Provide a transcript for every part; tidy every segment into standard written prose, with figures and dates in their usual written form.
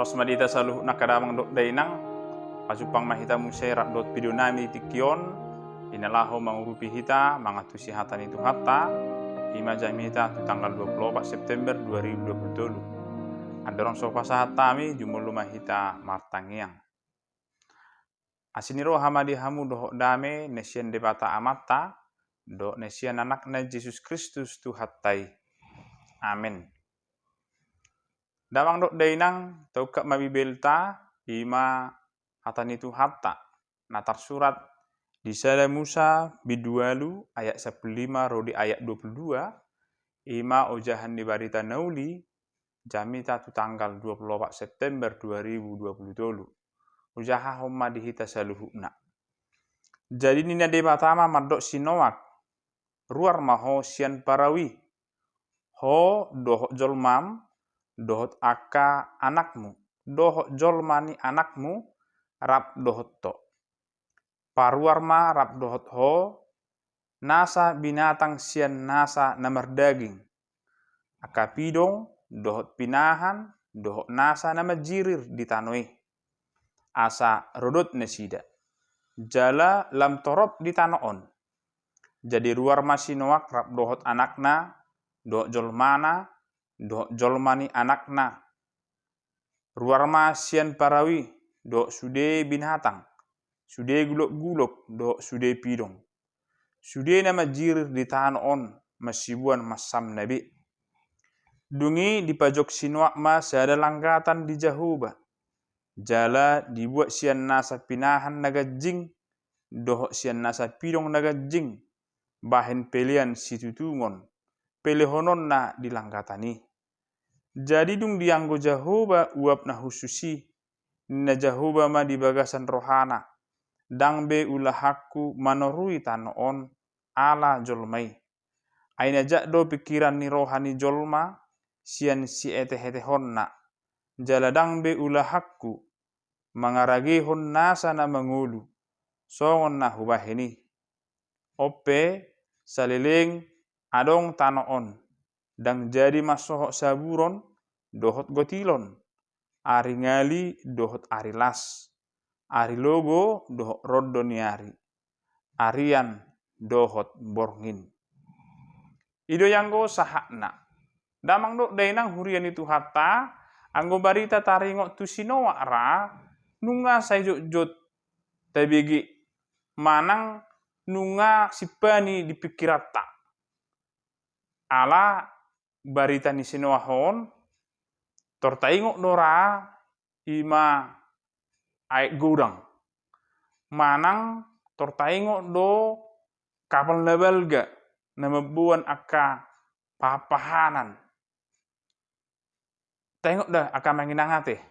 Oras madita saluh nakadamang dot dainang pasupang mahita muserat dot pidonami tikion inalaho mangurupi hita mangatusi hatan itu hatta ima jamita tu tanggal 24 September 2020. Andorong sofa sahat tami jumulu mahita martangiang. Asiniro hamadi hamu doho dame nesian debata amata do nesian anakna Yesus Kristus tu hattai. Amin. Damang dok dainang tauka mabibelta ima hatan itu hatta natar surat di sada Musa bidualu ayat 15 rodi ayat 22 ima ojahan di barita nauli jamita tu tanggal 24 September 2020 ujaha homma dihita saluhuna. Jadi nina debatama madok sinoak ruar maho sian parawi ho dohok jolmam dohot aka anakmu, dohot jolmani anakmu, rap dohot to. Paruarma rap dohot ho, nasa binatang sian nasa namar daging. Aka pidong, dohot pinahan, dohot nasa nama jirir di tanoi. Asa rodot nesida. Jala lam torop di tanoon. Jadi ruar masinoak rap dohot anakna, dohot jolmana, do jolmani anakna ruarma sian parawi do sude binatang sude gulok-gulok do sude pidong sude nama jirir di tahan on masibuan masam nabi dungi di pajok sinuak ma sada langgatan di jahuba jala dibuat sian nasa pinahan nagajing doh sian nasa pidong nagajing bahen pelian situtungon pelehonon na di langgatani. Jadi dung dianggo Jahoba uap na hususi na Jahoba ma di bagasan rohana dang be ulahakku manorui tanoon ala jolmai aina jakdo pikiran ni rohani jolma sian si eteh-etehon na jala dang be ulahakku mangaragehon nasa na mangulu songon na hubaheni ope salileng adong tanoon dang jadi masohok saburon dohot gotilon ari ngali dohot ari las ari logo dohot roddo niari arian dohot borngin ido yanggo sahakna damang dok dainang hurian itu hatta anggo barita taringok tu sinoa ra nunga sayjot tabigi manang nunga sipani dipikirata ala barita ni sinoahon tortaingok dora ima aek gudang manang tortaingok do kapal nabalga namabuan aka papahanan tengok dah aka manginangate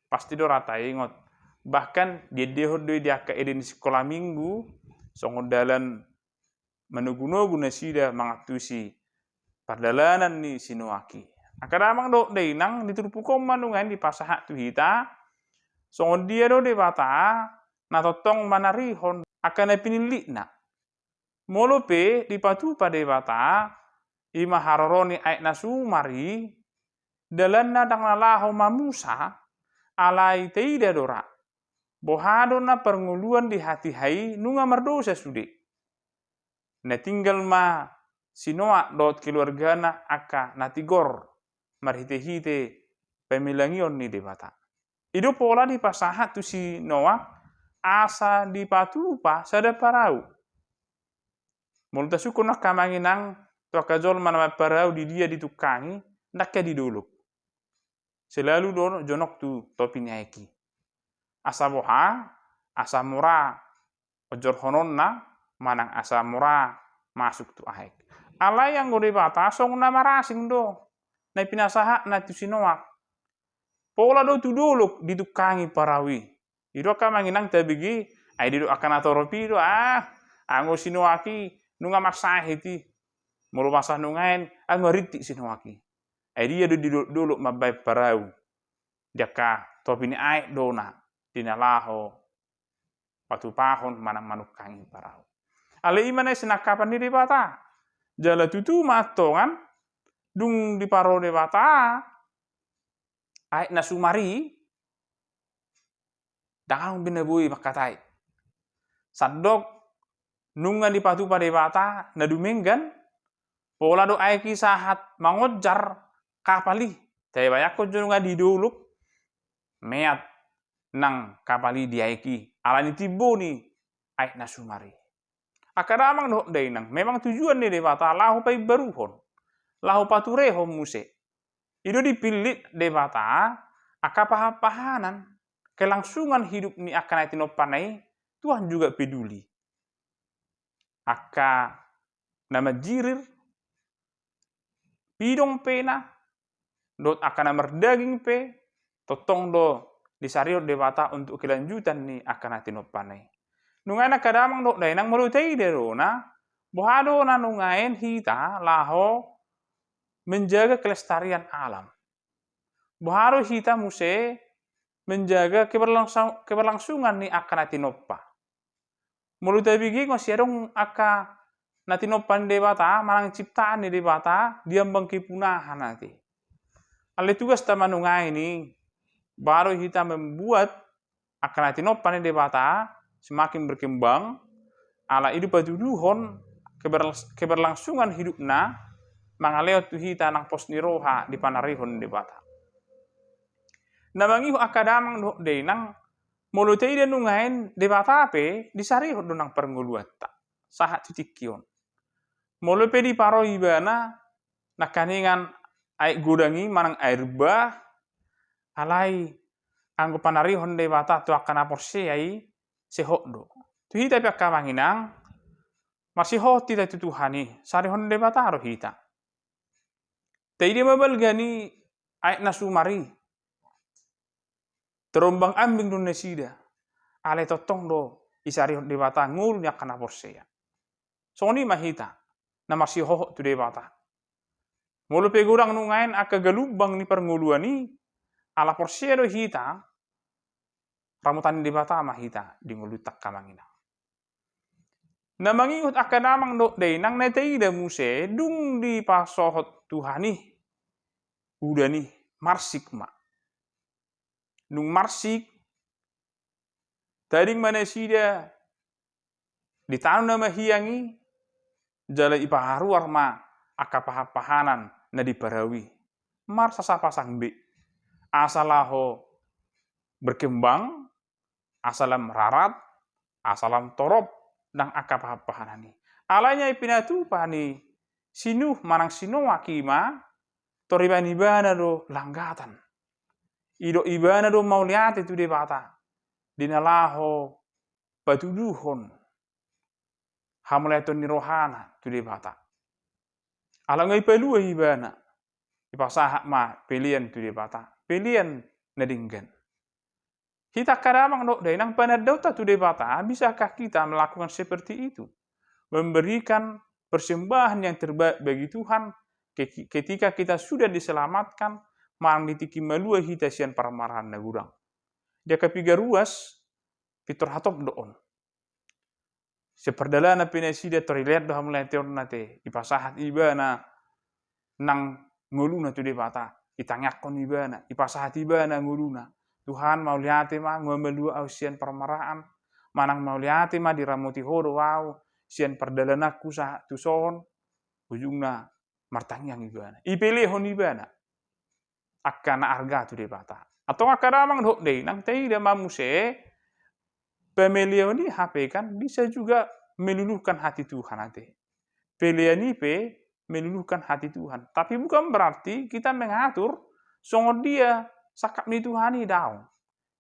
pasti dora taingot bahkan dia dehod do dia aka edin sekolah minggu songodalan menugu-nugu nasida mangatusi pardalanan ni sinuaki. Akadamang do dainang diturupukom manungan di pasahat tu hita. Songon dia do debata natotong manarihon akan pinili na. Molope di patu pada debata ima haroroni aik nasumari dalan na dang lalaho mamusa alai teida dora. Bohado na pernguluan di hati hai nunga mardosa sude. Na tinggal ma sinoa dot keluargana aka natigor marhite-hite pemilangion ni debata. Ido pola di pasahat tu si Noah asa di patupa sada parau. Multa suku nak kamanginang tu akajol manama parau di dia ditukangi nakya diduluk. Selalu dono jonok tu topi nyaiki. Asa boha, asa mura, ojor hononna manang asa mura masuk tu ahek. Ala yang gode bata song nama rasing do. Na pinasaha na tu sinoak. Pola do tu doluk ditukangi parawi. Ido ka manginang tabigi ai dido akan atoropi do ango sinoaki nunga maksahiti. Mulu masah nungain angoriti sinoaki. Ai dia do doluk mabai parau. Jaka topini ai dona dinalaho patupahon manang manukangi parau. Ale imane sinakapan di bata. Jala tutu matongan dung di paro debata aek nasumari Dangang binabui makatai. Sadok nungan di patu pada bata na dumenggan pola do aiki sahat mangojar kapali. Tay bayako junga di duluk meat nang kapali di aiki. Alani tiboni aik nasumari. Akadamang no day nang memang tujuan ni debata lahu pai baruhon. Lahu paturehon muse. Itu dipilih debata akapahapahanan kelangsungan hidup ni akan itinopanai Tuhan juga peduli. Aka nama jirir pidong pena dot akan nama daging pe totong do disariot debata untuk kelanjutan ni akan itinopanai. Nungana kadamang dok dainang melutai derona bohado na nungain hita laho menjaga kelestarian alam. Bohado hita muse menjaga keberlangsungan ni akan atinoppa. Melutai bigi ngosiadong aka natinopan debata manang ciptaan ni debata diambang kipunahan nanti. Ale tugas tamanungai ini baru hita membuat akan atinopan ni debata semakin berkembang ala hidup patuduhon keberlangsungan hidupna mangaleo tu hita nang posniroha di panarihon debata. Namangihu akadamang do nang mulutai dia nungain debata ape disarihon do nang pernguluatta sahat titikion. Mulupe di paro ibana nakaningan aik gudangi manang air bah alai anggo panarihon debata tu akan aporseai sehoddo. Tu hita pia manginang masih hoti ta tuhani sarihon debata ro hita. Tai dia mabalgani aik nasumari terombang ambing dunesida ale totong do isarihon debata ngul nya kana porsea. Soni mahita na masih hoho tu debata. Mulu pegurang nungain aka galubang ni pernguluani ala porsea do hita ramutan debata mahita di ngulutak kamangina. Na mangingut akadamang do nang netaida muse dung di pasohot tuhani udani marsik ma. Nung marsik tading manesida ditanam nama hiangi jala ipaharuar ma akapahapahanan na diparawi. Mar sasapasang be asalaho berkembang asalam rarat asalam torop nang akapahapahanani. Alanya ipinatu pani sinuh manang sinoa kima toriban ibana do langgatan. Ido ibana do mauliate tu debata. Dinalaho patuduhon. Hamulaton nirohana tu debata. Alangai pelua ibana. Ipasahak ma pilihan tu debata. Pilihan nadinggan. Kita kadang dok nang panadauta tu debata. Bisakah kita melakukan seperti itu? Memberikan persembahan yang terbaik bagi Tuhan ketika kita sudah diselamatkan mang ditiki malua hita sian paramarahan na gurang. Dia kepiga ruas pitor hatop doon. Seperdalana pinesida torilet do hamulai teon nate ipasahat ibana nang nguluna tu debata. Itangakon ibana, ipasahat ibana nguluna. Tuhan mau liate ma ngomelua au sian paramarahan manang mau liate ma diramuti hodo wau sian perdalanaku sa tu son ujungna martangyang ibana. Ipilihon ibana. Akan arga tu debata. Atau akadamang dok nang taida mamuse pemilihan ini HP kan bisa juga meluluhkan hati Tuhan nanti. Pilihan IP meluluhkan hati Tuhan. Tapi bukan berarti kita mengatur songot dia sakap ni Tuhan ini daun.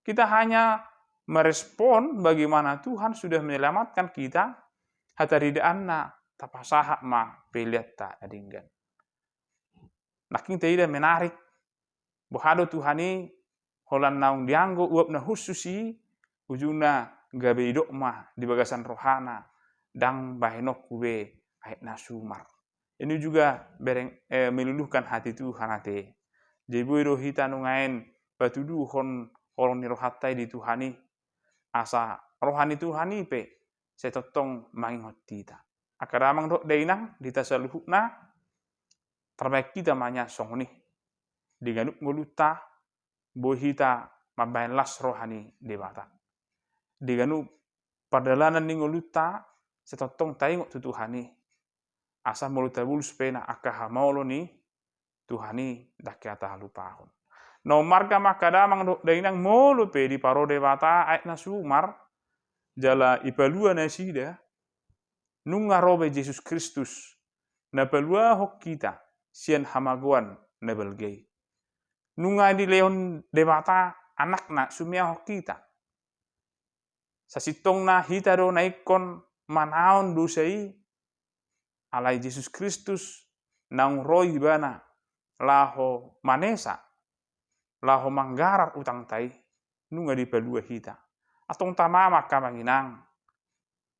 Kita hanya merespon bagaimana Tuhan sudah menyelamatkan kita hataridana tapasahak ma peliat tak adinggan. Naking tidak menarik bohado Tuhani holan naung dianggo uap na hususi ujuna gabe idok mah di bagasan rohana dang bahenok kube ayat nasumar. Ini juga meluluhkan hati Tuhan hati. Jebu ido hita nungain patuduhon orang ni rohatai di Tuhani asa rohani Tuhani pe setotong mangingot kita. Akadamang dok dainang ditasaluhukna terbaik kita manya songni. Diganuk nguluta bohita mabain las rohani debata. diganu padalanan ni ngoluta setotong taingok tu Tuhani asa moluta bulus pena akaha maulo ni Tuhani dakyata halupahon. No marga makadamang do dainang molo pe di parode bata ait na sumar jala ipalua na sida nunga robe Yesus Kristus na palua hok kita sian hamaguan na belgei. Nunga di leon debata anak na sumia hok kita. Sasitong na hita do na ikon manaon dosai alai Yesus Kristus nang roi bana laho manesa laho manggarar utang tai nunga di palua hita. Atong tamama kamanginang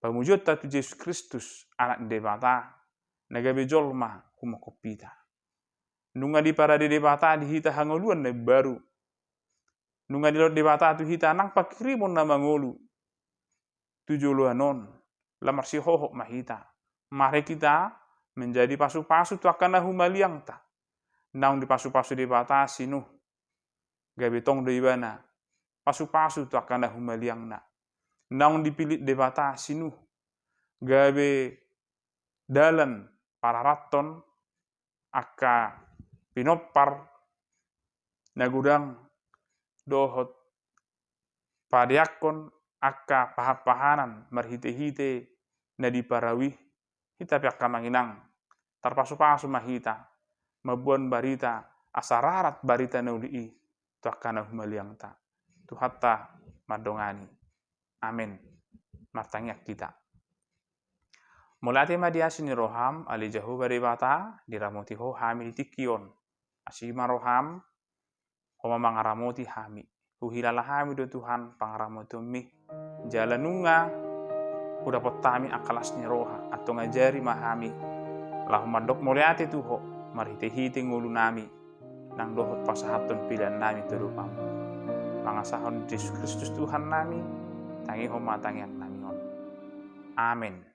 pamujud tu Yesus Kristus anak debata nagabe jolma humakopita. Nunga di para de debata di hita hangoluan na baru. Nunga di lot debata tu hita nang pakirimon na mangolu. Tujuluanon lamar si hohok mahita. Mari kita menjadi pasu-pasu tu akan humaliang ta. Naung di pasu-pasu debata sinuh. Gabe tong do ibana. Pasu-pasu tu akan humaliang na. Naung dipilih debata sinuh. Gabe dalan para raton aka pinopar nagudang dohot padiakon aka pahapahanan marhite-hite na diparawi hita piaka manginang tarpasu-pasu mahita mabuan barita asararat barita na ulii tu akana humaliang ta tu hatta madongani amin martangyak kita mulati madiasi ni roham ali jahu baribata diramoti ho hami ditikion asima roham homa mangaramoti hami huhilala hami do Tuhan pangaramoti mi jalanunga udah potami akalas ni roha atau ngajari mahami lahu mandok muliati tuho marhite-hite ngulu nami nang dohot pasahatun pilihan nami terupamu pangasahon Yesus Kristus Tuhan nami tangi homa tangian nami on amin.